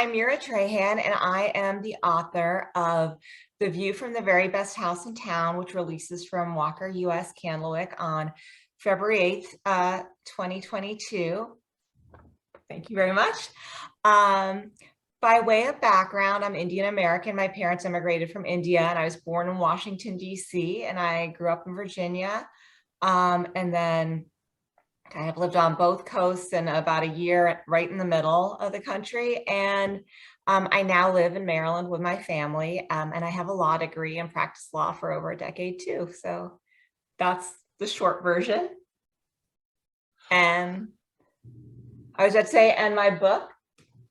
I'm Meera Trehan, and I am the author of The View from the Very Best House in Town, which releases from Walker U.S. Candlewick on February 8th, 2022. Thank you very much. By way of background, I'm Indian American. My parents immigrated from India, and I was born in Washington, D.C., and I grew up in Virginia. And then I have lived on both coasts and about a year right in the middle of the country. And I now live in Maryland with my family. And I have a law degree and practiced law for over a decade too. So that's the short version. And I was about to say, and my book,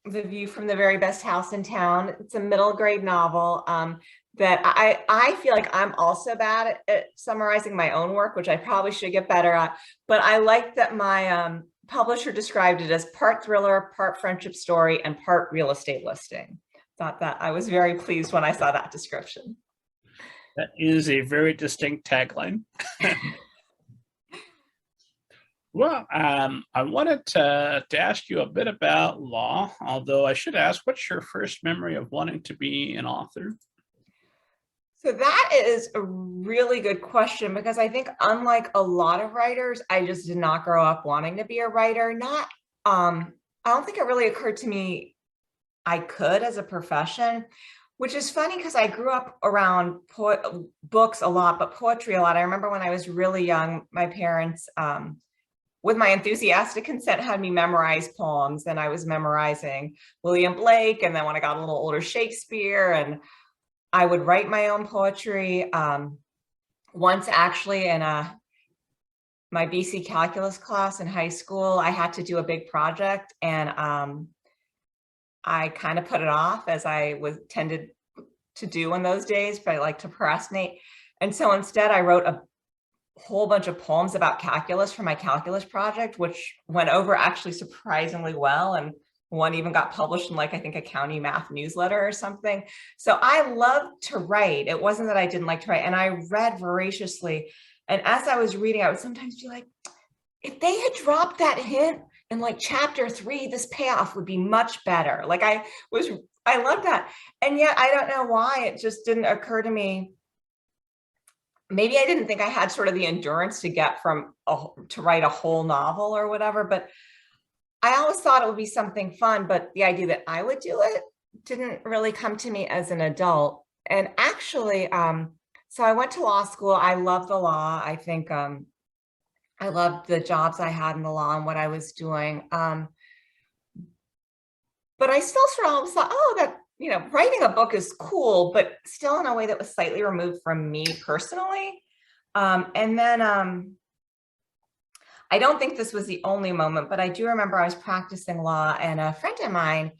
The View from the Very Best House in Town, it's a middle grade novel that I feel like I'm also bad at summarizing my own work, which I probably should get better at. But I like that my publisher described it as part thriller, part friendship story, and part real estate listing. Thought that I was very pleased when I saw that description. That is a very distinct tagline. Well, I wanted to ask you a bit about law, although I should ask, what's your first memory of wanting to be an author? So that is a really good question, because I think unlike a lot of writers, I just did not grow up wanting to be a writer. I don't think it really occurred to me I could as a profession, which is funny because I grew up around books a lot, but poetry a lot. I remember when I was really young, my parents, with my enthusiastic consent, had me memorize poems, and I was memorizing William Blake, and then when I got a little older, Shakespeare, and I would write my own poetry. Once actually in my BC calculus class in high school, I had to do a big project, and I kind of put it off, as I was tended to do in those days, but I like to procrastinate. And so instead I wrote a whole bunch of poems about calculus for my calculus project, which went over actually surprisingly well. And one even got published in, like, I think a county math newsletter or something. So I loved to write. It wasn't that I didn't like to write, and I read voraciously. And as I was reading, I would sometimes be like, if they had dropped that hint in like chapter 3, this payoff would be much better. Like I loved that. And yet I don't know why it just didn't occur to me. Maybe I didn't think I had sort of the endurance to get to write a whole novel or whatever, but I always thought it would be something fun. But the idea that I would do it didn't really come to me as an adult. And actually, so I went to law school. I love the law. I think I loved the jobs I had in the law and what I was doing. But I still sort of always thought, oh, that, writing a book is cool, but still in a way that was slightly removed from me personally. And then I don't think this was the only moment, but I do remember I was practicing law, and a friend of mine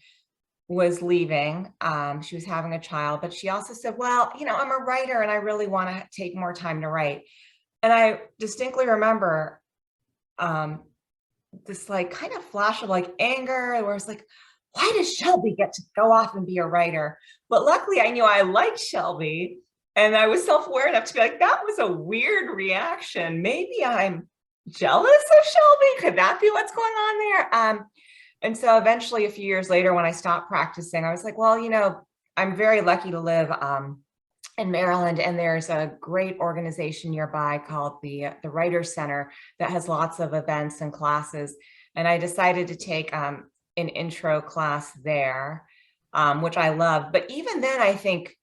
was leaving. She was having a child, but she also said, well, I'm a writer and I really want to take more time to write. And I distinctly remember this like kind of flash of like anger, where it's like, why does Shelby get to go off and be a writer? But luckily I knew I liked Shelby, and I was self-aware enough to be like, that was a weird reaction. Maybe I'm jealous of Shelby. Could that be what's going on there? And so eventually, a few years later, when I stopped practicing, I was like, well, I'm very lucky to live in Maryland, and there's a great organization nearby called the Writers Center that has lots of events and classes. And I decided to take an intro class there, which I love. But even then, I think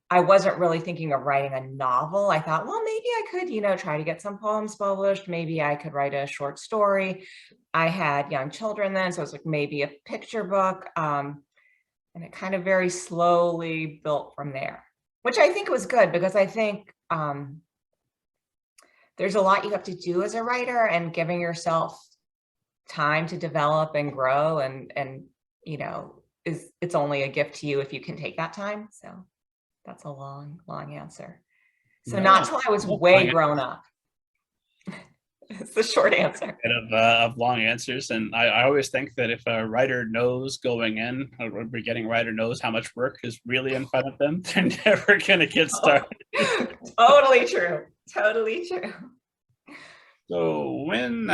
I wasn't really thinking of writing a novel. I thought, well, maybe I could, try to get some poems published. Maybe I could write a short story. I had young children then, so it was like maybe a picture book. And it kind of very slowly built from there, which I think was good, because I think there's a lot you have to do as a writer, and giving yourself time to develop and grow, and it's only a gift to you if you can take that time. So that's a long answer. So not till I was way grown up. It's the short answer. Of long answers. And I always think that if a writer knows going in, or beginning writer knows how much work is really in front of them, they're never going to get started. Totally true. Totally true. So when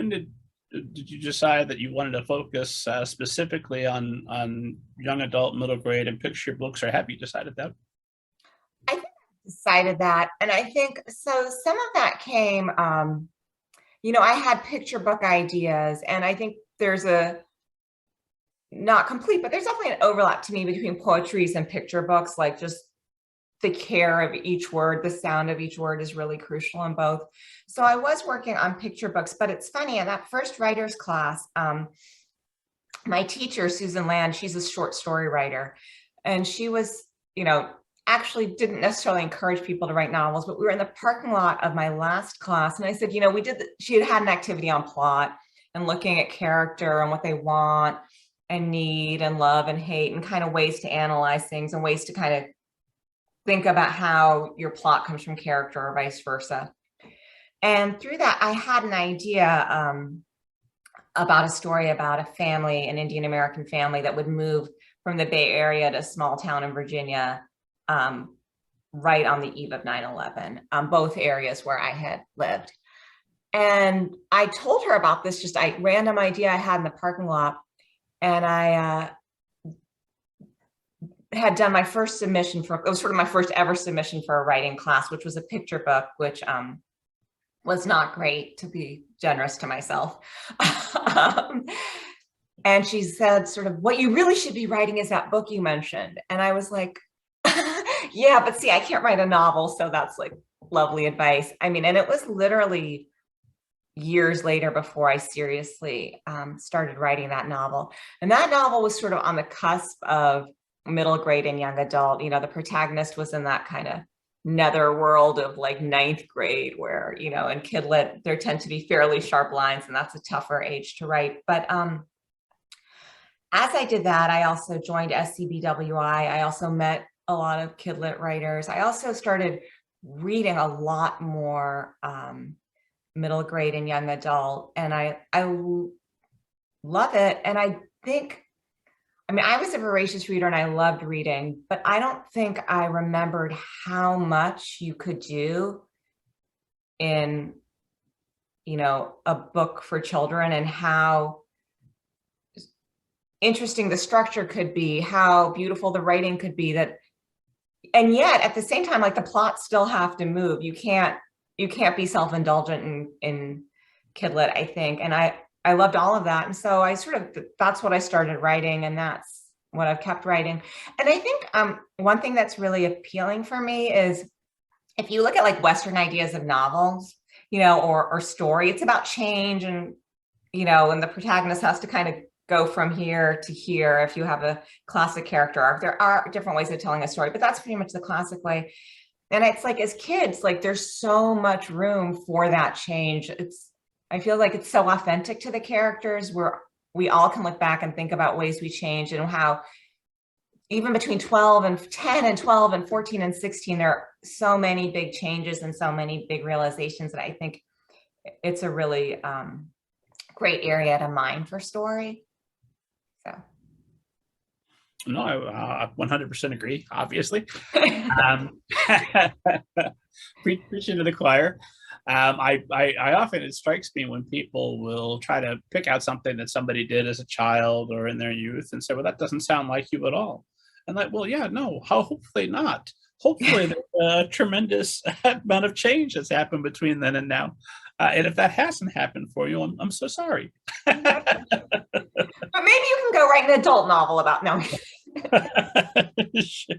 did did you decide that you wanted to focus specifically on young adult, middle grade, and picture books, or have you decided that? I think I decided that. And I think, so some of that came, I had picture book ideas, and I think there's not complete, but there's definitely an overlap to me between poetries and picture books, like just the care of each word, the sound of each word is really crucial in both. So I was working on picture books, but it's funny, in that first writer's class, my teacher, Susan Land, she's a short story writer, and she was, actually didn't necessarily encourage people to write novels, but we were in the parking lot of my last class, and I said, she had an activity on plot and looking at character and what they want and need and love and hate, and kind of ways to analyze things and ways to kind of think about how your plot comes from character or vice versa. And through that, I had an idea about a story about a family, an Indian American family that would move from the Bay Area to a small town in Virginia, right on the eve of 9/11, both areas where I had lived. And I told her about this, just a random idea I had in the parking lot. And I had done my first submission it was sort of my first ever submission for a writing class, which was a picture book, which was not great, to be generous to myself. And she said, sort of, what you really should be writing is that book you mentioned. And I was like, yeah, but see, I can't write a novel. So that's like lovely advice. I mean, and it was literally years later before I seriously started writing that novel. And that novel was sort of on the cusp of middle grade and young adult. The protagonist was in that kind of nether world of like ninth grade, where, in kid lit, there tend to be fairly sharp lines, and that's a tougher age to write. But as I did that, I also joined SCBWI. I also met a lot of kid lit writers. I also started reading a lot more middle grade and young adult, and I love it. And I was a voracious reader and I loved reading, but I don't think I remembered how much you could do in, a book for children, and how interesting the structure could be, how beautiful the writing could be, and yet at the same time, like, the plots still have to move. You can't be self-indulgent in kid lit, I think. And I loved all of that. And so that's what I started writing, and that's what I've kept writing. And I think one thing that's really appealing for me is, if you look at like Western ideas of novels, or story, it's about change, and, and the protagonist has to kind of go from here to here. If you have a classic character arc, there are different ways of telling a story, but that's pretty much the classic way. And it's like, as kids, like, there's so much room for that change. I feel like it's so authentic to the characters, where we all can look back and think about ways we changed, and how even between 12 and 10 and 12 and 14 and 16, there are so many big changes and so many big realizations, that I think it's a really great area to mine for story. So. No, I 100% agree, obviously. Preaching to the choir. I often, it strikes me when people will try to pick out something that somebody did as a child or in their youth and say, well, that doesn't sound like you at all. And like, well, yeah, no, hopefully not. Hopefully there's a tremendous amount of change that's happened between then and now. And if that hasn't happened for you, I'm so sorry. But maybe you can go write an adult novel about, no. Sure.